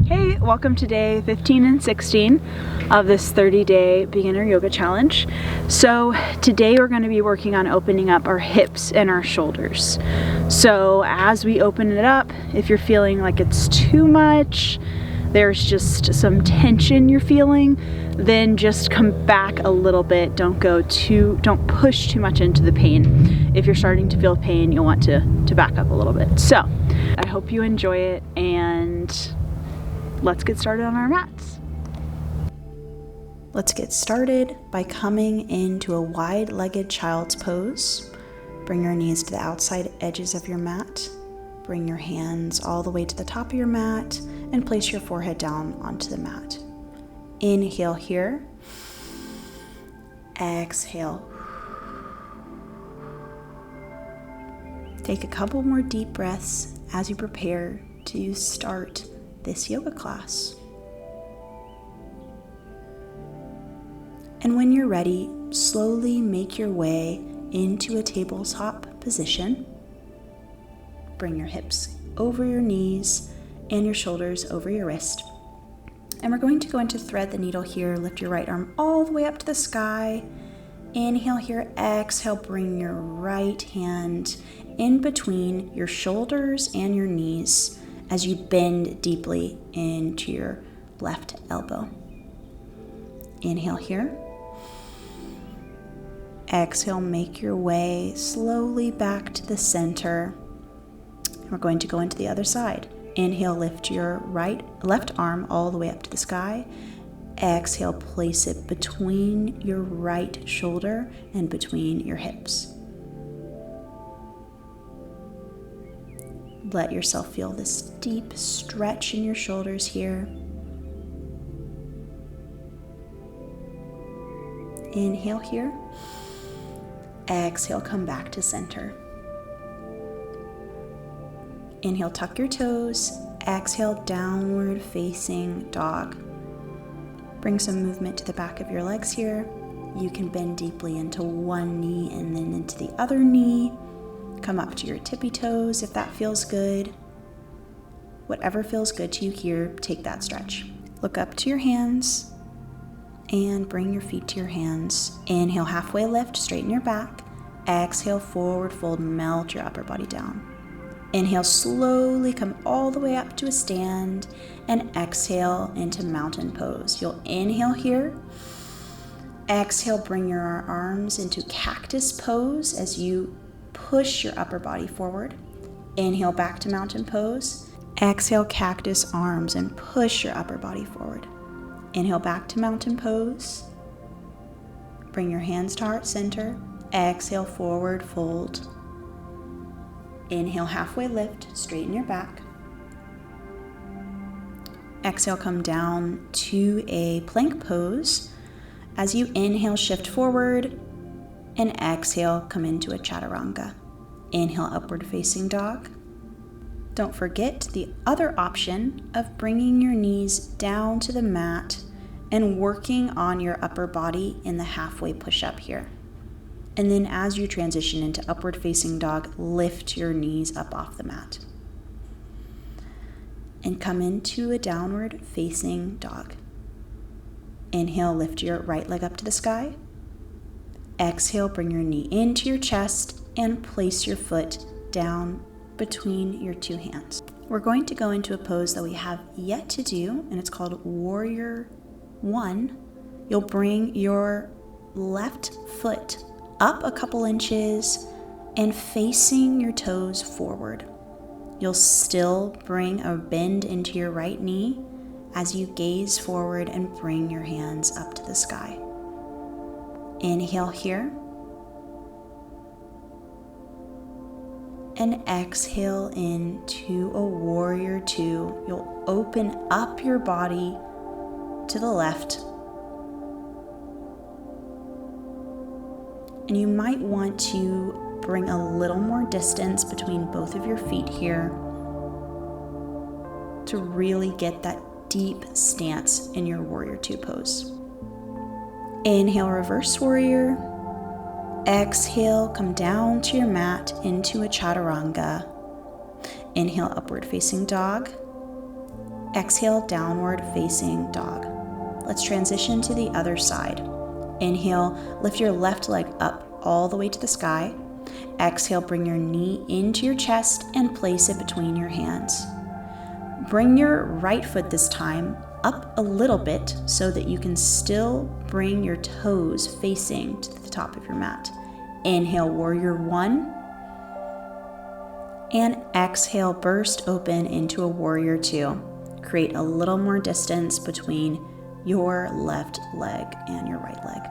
Hey, welcome to day 15 and 16 of this 30-day beginner yoga challenge. So today we're going to be working on opening up our hips and our shoulders. So as we open it up, if you're feeling like it's too much, there's just some tension you're feeling, then just come back a little bit. Don't push too much into the pain. If you're starting to feel pain, you'll want to back up a little bit. So I hope you enjoy it, and let's get started on our mats. Let's get started by coming into a wide-legged child's pose. Bring your knees to the outside edges of your mat. Bring your hands all the way to the top of your mat and place your forehead down onto the mat. Inhale here. Exhale. Take a couple more deep breaths as you prepare to start this yoga class. And when you're ready, slowly make your way into a tabletop position. Bring your hips over your knees and your shoulders over your wrist. And we're going to go into thread the needle here. Lift your right arm all the way up to the sky. Inhale here, exhale, bring your right hand in between your shoulders and your knees as you bend deeply into your left elbow. Inhale here. Exhale, make your way slowly back to the center. We're going to go into the other side. Inhale, lift your left arm all the way up to the sky. Exhale, place it between your right shoulder and between your hips. Let yourself feel this deep stretch in your shoulders here. Inhale here. Exhale, come back to center. Inhale, tuck your toes. Exhale, downward facing dog. Bring some movement to the back of your legs here. You can bend deeply into one knee and then into the other knee. Come up to your tippy toes if that feels good. Whatever feels good to you here, take that stretch. Look up to your hands and bring your feet to your hands. Inhale, halfway lift, straighten your back. Exhale, forward fold, melt your upper body down. Inhale, slowly come all the way up to a stand, and exhale into mountain pose. You'll inhale here. Exhale, bring your arms into cactus pose as you push your upper body forward. Inhale, back to mountain pose. Exhale, cactus arms and push your upper body forward. Inhale, back to mountain pose. Bring your hands to heart center. Exhale, forward fold. Inhale, halfway lift, straighten your back. Exhale, come down to a plank pose. As you inhale, shift forward, and exhale, come into a chaturanga. Inhale, upward facing dog. Don't forget the other option of bringing your knees down to the mat and working on your upper body in the halfway push-up here. And then as you transition into upward facing dog, lift your knees up off the mat. And come into a downward facing dog. Inhale, lift your right leg up to the sky. Exhale, bring your knee into your chest and place your foot down between your two hands. We're going to go into a pose that we have yet to do, and it's called Warrior One. You'll bring your left foot up a couple inches and facing your toes forward. You'll still bring a bend into your right knee as you gaze forward and bring your hands up to the sky. Inhale here. And exhale into a Warrior Two. You'll open up your body to the left. And you might want to bring a little more distance between both of your feet here to really get that deep stance in your Warrior Two pose. Inhale, reverse warrior. Exhale, come down to your mat into a chaturanga. Inhale, upward facing dog. Exhale, downward facing dog. Let's transition to the other side. Inhale, lift your left leg up all the way to the sky. Exhale, bring your knee into your chest and place it between your hands. Bring your right foot this time up a little bit so that you can still bring your toes facing to the top of your mat. Inhale, warrior one. And exhale, burst open into a warrior two. Create a little more distance between your left leg and your right leg.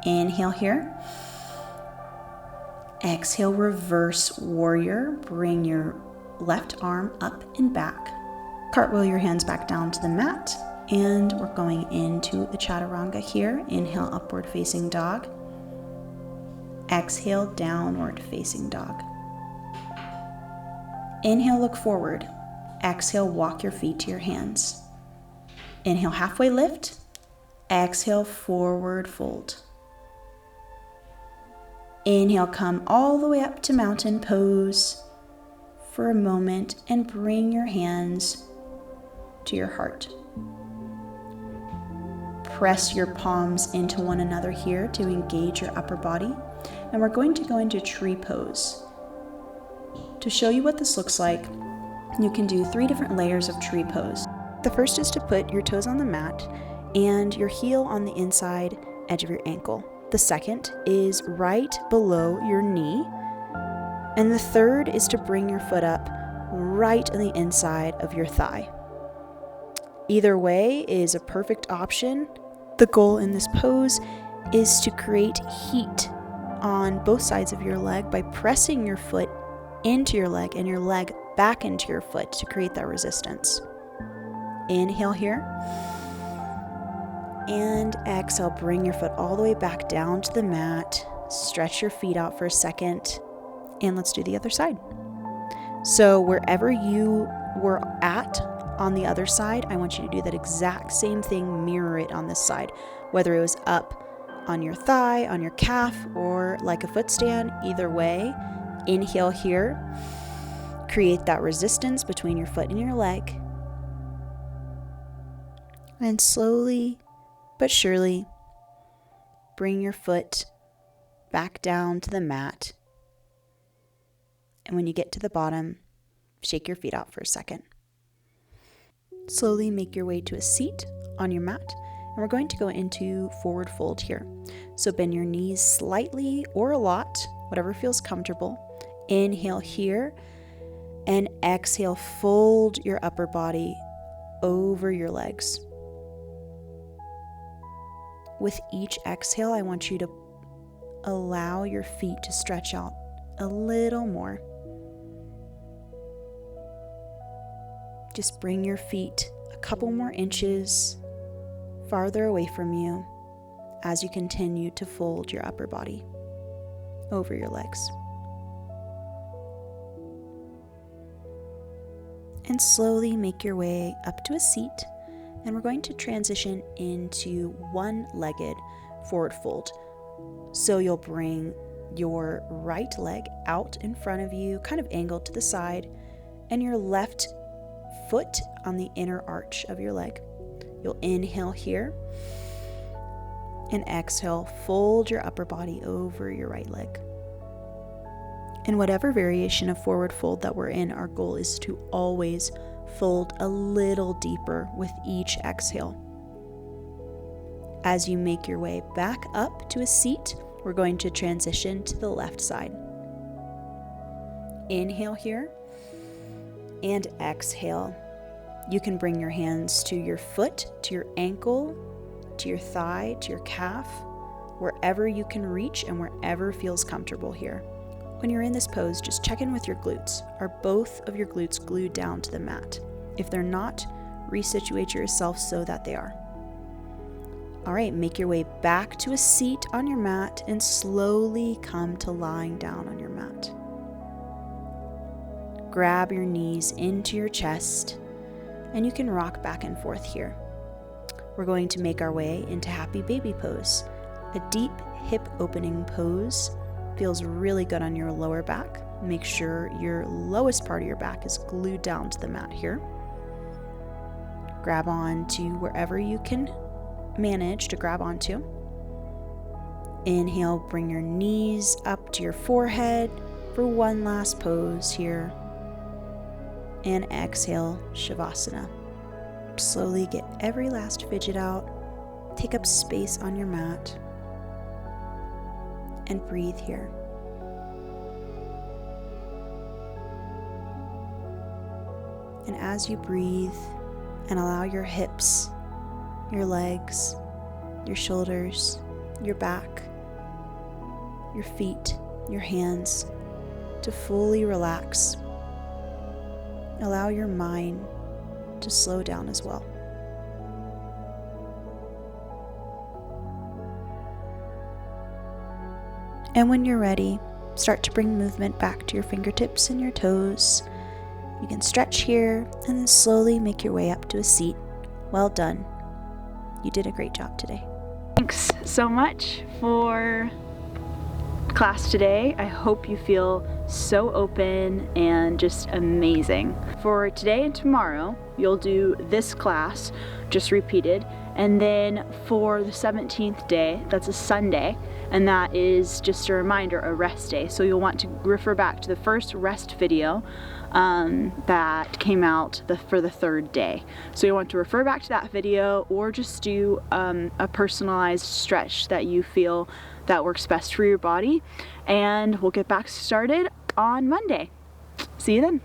Inhale here. Exhale, reverse warrior. Bring your left arm up and back. Cartwheel your hands back down to the mat. And we're going into a chaturanga here. Inhale, upward facing dog. Exhale, downward facing dog. Inhale, look forward. Exhale, walk your feet to your hands. Inhale, halfway lift. Exhale, forward fold. Inhale, come all the way up to mountain pose for a moment and bring your hands to your heart. Press your palms into one another here to engage your upper body. And we're going to go into tree pose. To show you what this looks like, you can do 3 different layers of tree pose. The first is to put your toes on the mat and your heel on the inside edge of your ankle. The second is right below your knee. And the third is to bring your foot up right on the inside of your thigh. Either way is a perfect option. The goal in this pose is to create heat on both sides of your leg by pressing your foot into your leg and your leg back into your foot to create that resistance. Inhale here. And exhale, bring your foot all the way back down to the mat. Stretch your feet out for a second. And let's do the other side. So wherever you were at on the other side, I want you to do that exact same thing, mirror it on this side. Whether it was up on your thigh, on your calf, or like a footstand, either way. Inhale here. Create that resistance between your foot and your leg. And slowly but surely bring your foot back down to the mat. And when you get to the bottom, shake your feet out for a second. Slowly make your way to a seat on your mat. And we're going to go into forward fold here. So bend your knees slightly or a lot, whatever feels comfortable. Inhale here. And exhale, fold your upper body over your legs. With each exhale, I want you to allow your feet to stretch out a little more. Just bring your feet a couple more inches farther away from you as you continue to fold your upper body over your legs. And slowly make your way up to a seat, and we're going to transition into one-legged forward fold. So you'll bring your right leg out in front of you, kind of angled to the side, and your left foot on the inner arch of your leg. You'll inhale here, and exhale, fold your upper body over your right leg. In whatever variation of forward fold that we're in, our goal is to always fold a little deeper with each exhale. As you make your way back up to a seat, we're going to transition to the left side. Inhale here and exhale. You can bring your hands to your foot, to your ankle, to your thigh, to your calf, wherever you can reach and wherever feels comfortable here. When you're in this pose, just check in with your glutes. Are both of your glutes glued down to the mat? If they're not, resituate yourself so that they are. All right, make your way back to a seat on your mat and slowly come to lying down on your mat. Grab your knees into your chest, and you can rock back and forth here. We're going to make our way into happy baby pose, a deep hip opening pose. Feels really good on your lower back. Make sure your lowest part of your back is glued down to the mat here. Grab on to wherever you can manage to grab onto. Inhale, bring your knees up to your forehead for one last pose here. And exhale, Shavasana. Slowly get every last fidget out. Take up space on your mat. And breathe here. And as you breathe and allow your hips, your legs, your shoulders, your back, your feet, your hands to fully relax, allow your mind to slow down as well. And when you're ready, start to bring movement back to your fingertips and your toes. You can stretch here and then slowly make your way up to a seat. Well done. You did a great job today. Thanks so much for class today. I hope you feel so open and just amazing. For today and tomorrow, you'll do this class, just repeated, and then for the 17th day, that's a Sunday, and that is just a reminder, a rest day. So you'll want to refer back to the first rest video that came out for the third day. So you want to refer back to that video or just do a personalized stretch that you feel that works best for your body. And we'll get back started on Monday. See you then.